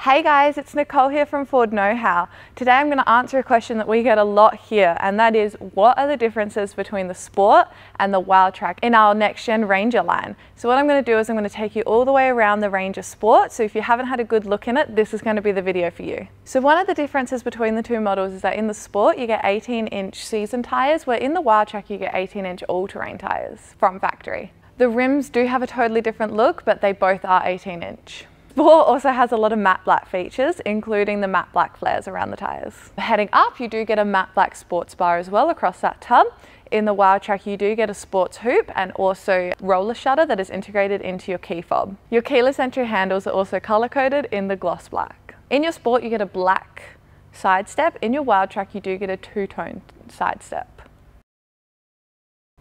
Hey guys, it's Nicole here from Ford Know How. Today I'm going to answer a question that we get a lot here, and that is, what are the differences between the Sport and the Wildtrak in our Next Gen Ranger line? So what I'm going to do is I'm going to take you all the way around the Ranger Sport, so if you haven't had a good look in it, this is going to be the video for you. So one of the differences between the two models is that in the Sport you get 18-inch season tyres, where in the Wildtrak you get 18-inch all-terrain tyres from factory. The rims do have a totally different look, but they both are 18-inch. Sport also has a lot of matte black features, including the matte black flares around the tyres. Heading up, you do get a matte black sports bar as well across that tub. In the Wildtrak, you do get a sports hoop and also roller shutter that is integrated into your key fob. Your keyless entry handles are also color-coded in the gloss black. In your Sport, you get a black side step. In your Wildtrak, you do get a two-tone side step.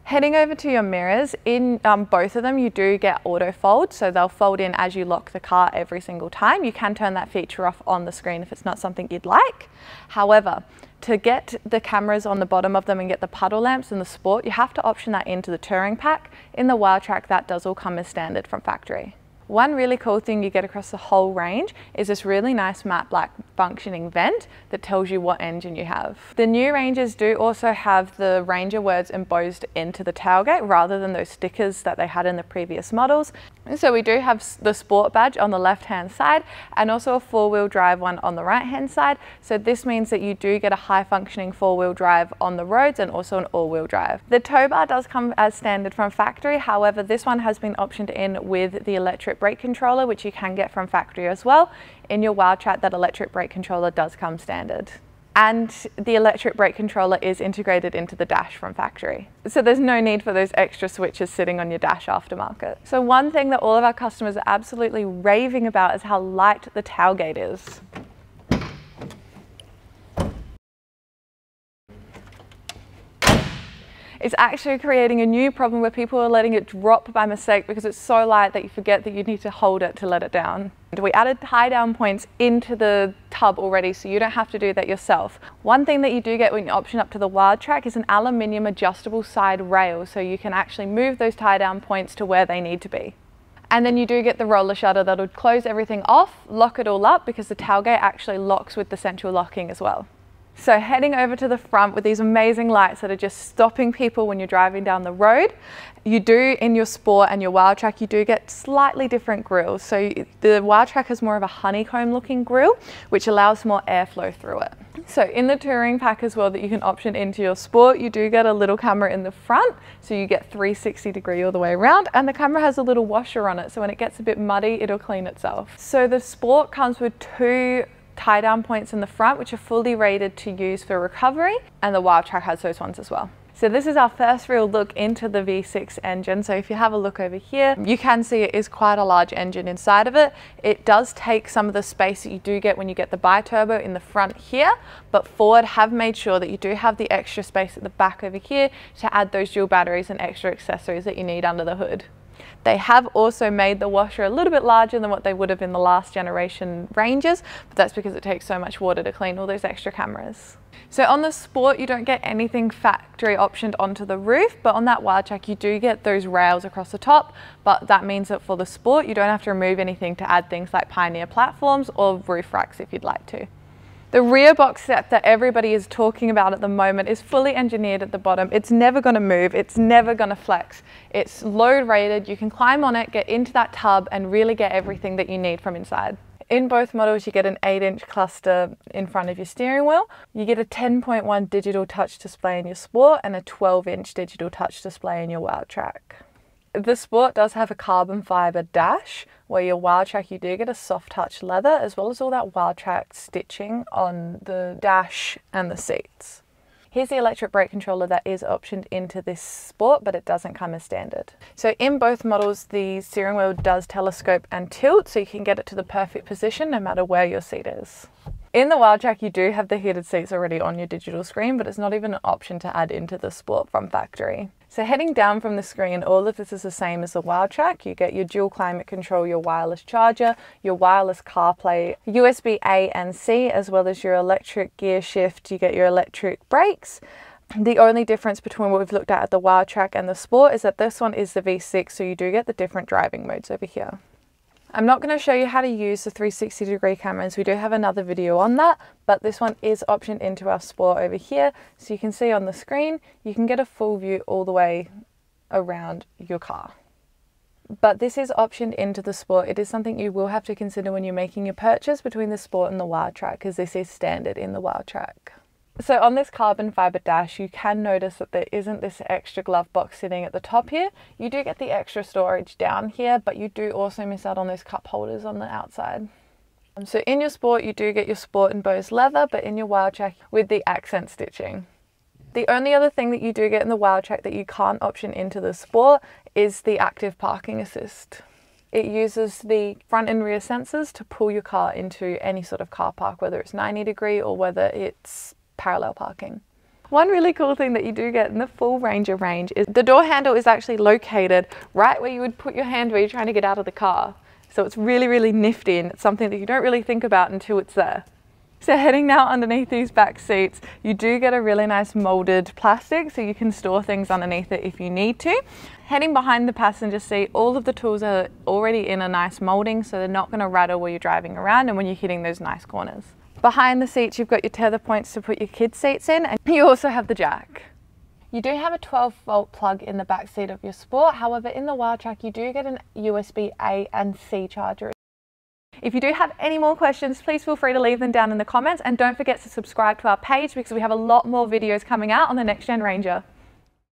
Heading over to your mirrors, in both of them you do get auto fold, so they'll fold in as you lock the car every single time. You can turn that feature off on the screen if it's not something you'd like. However, to get the cameras on the bottom of them and get the puddle lamps in the Sport, you have to option that into the touring pack. In the Wildtrak, that does all come as standard from factory. One really cool thing you get across the whole range is this really nice matte black functioning vent that tells you what engine you have. The new Rangers do also have the Ranger words embossed into the tailgate rather than those stickers that they had in the previous models. So we do have the Sport badge on the left hand side and also a four-wheel drive one on the right hand side. So this means that you do get a high functioning four-wheel drive on the roads and also an all-wheel drive. The tow bar does come as standard from factory, however this one has been optioned in with the electric brake controller, which you can get from factory as well. In your Wildtrak, that electric brake controller does come standard. And the electric brake controller is integrated into the dash from factory. So there's no need for those extra switches sitting on your dash aftermarket. So one thing that all of our customers are absolutely raving about is how light the tailgate is. It's actually creating a new problem where people are letting it drop by mistake because it's so light that you forget that you need to hold it to let it down. We added tie down points into the tub already, so you don't have to do that yourself. One thing that you do get when you option up to the Wildtrak is an aluminium adjustable side rail, so you can actually move those tie down points to where they need to be. And then you do get the roller shutter that would close everything off, lock it all up, because the tailgate actually locks with the central locking as well. So heading over to the front with these amazing lights that are just stopping people when you're driving down the road, you do in your Sport and your Wildtrak, you do get slightly different grills. So the Wildtrak has more of a honeycomb looking grill, which allows more airflow through it. So in the touring pack as well that you can option into your Sport, you do get a little camera in the front, so you get 360 degree all the way around, and the camera has a little washer on it, so when it gets a bit muddy, it'll clean itself. So the Sport comes with two tie down points in the front, which are fully rated to use for recovery, and the Wildtrak has those ones as well. So this is our first real look into the V6 engine. So if you have a look over here, you can see it is quite a large engine inside of it. It does take some of the space that you do get when you get the bi-turbo in the front here, but Ford have made sure that you do have the extra space at the back over here to add those dual batteries and extra accessories that you need under the hood. They have also made the washer a little bit larger than what they would have in the last generation Rangers, but that's because it takes so much water to clean all those extra cameras. So on the Sport, you don't get anything factory optioned onto the roof, but on that Wildtrak, you do get those rails across the top, but that means that for the Sport, you don't have to remove anything to add things like Pioneer platforms or roof racks if you'd like to. The rear box step that everybody is talking about at the moment is fully engineered at the bottom. It's never going to move, it's never going to flex. It's load rated, you can climb on it, get into that tub and really get everything that you need from inside. In both models you get an 8-inch cluster in front of your steering wheel. You get a 10.1 digital touch display in your Sport and a 12-inch digital touch display in your Wildtrak. The Sport does have a carbon fibre dash, where your Wildtrak you do get a soft touch leather, as well as all that Wildtrak stitching on the dash and the seats. Here's the electric brake controller that is optioned into this Sport, but it doesn't come as standard. So in both models, the steering wheel does telescope and tilt, so you can get it to the perfect position no matter where your seat is. In the Wildtrak, you do have the heated seats already on your digital screen, but it's not even an option to add into the Sport from factory. So heading down from the screen, all of this is the same as the Wildtrak. You get your dual climate control, your wireless charger, your wireless CarPlay, USB A and C, as well as your electric gear shift. You get your electric brakes. The only difference between what we've looked at the Wildtrak and the Sport is that this one is the V6, so you do get the different driving modes over here. I'm not going to show you how to use the 360-degree cameras. We do have another video on that, but this one is optioned into our Sport over here. So you can see on the screen, you can get a full view all the way around your car. But this is optioned into the Sport. It is something you will have to consider when you're making your purchase between the Sport and the Wildtrak, because this is standard in the Wildtrak. So on this carbon fibre dash, you can notice that there isn't this extra glove box sitting at the top here. You do get the extra storage down here, but you do also miss out on those cup holders on the outside. So in your Sport, you do get your Sport and Bose leather, but in your Wildtrak with the accent stitching. The only other thing that you do get in the Wildtrak that you can't option into the Sport is the active parking assist. It uses the front and rear sensors to pull your car into any sort of car park, whether it's 90-degree or whether it's parallel parking. One really cool thing that you do get in the full Ranger range is the door handle is actually located right where you would put your hand when you're trying to get out of the car. So it's really, really nifty, and it's something that you don't really think about until it's there. So heading now underneath these back seats, you do get a really nice molded plastic, so you can store things underneath it if you need to. Heading behind the passenger seat, all of the tools are already in a nice molding, so they're not going to rattle while you're driving around and when you're hitting those nice corners. Behind the seats, you've got your tether points to put your kids' seats in, and you also have the jack. You do have a 12-volt plug in the back seat of your Sport. However, in the Wildtrak, you do get an USB A and C charger. If you do have any more questions, please feel free to leave them down in the comments, and don't forget to subscribe to our page because we have a lot more videos coming out on the Next Gen Ranger.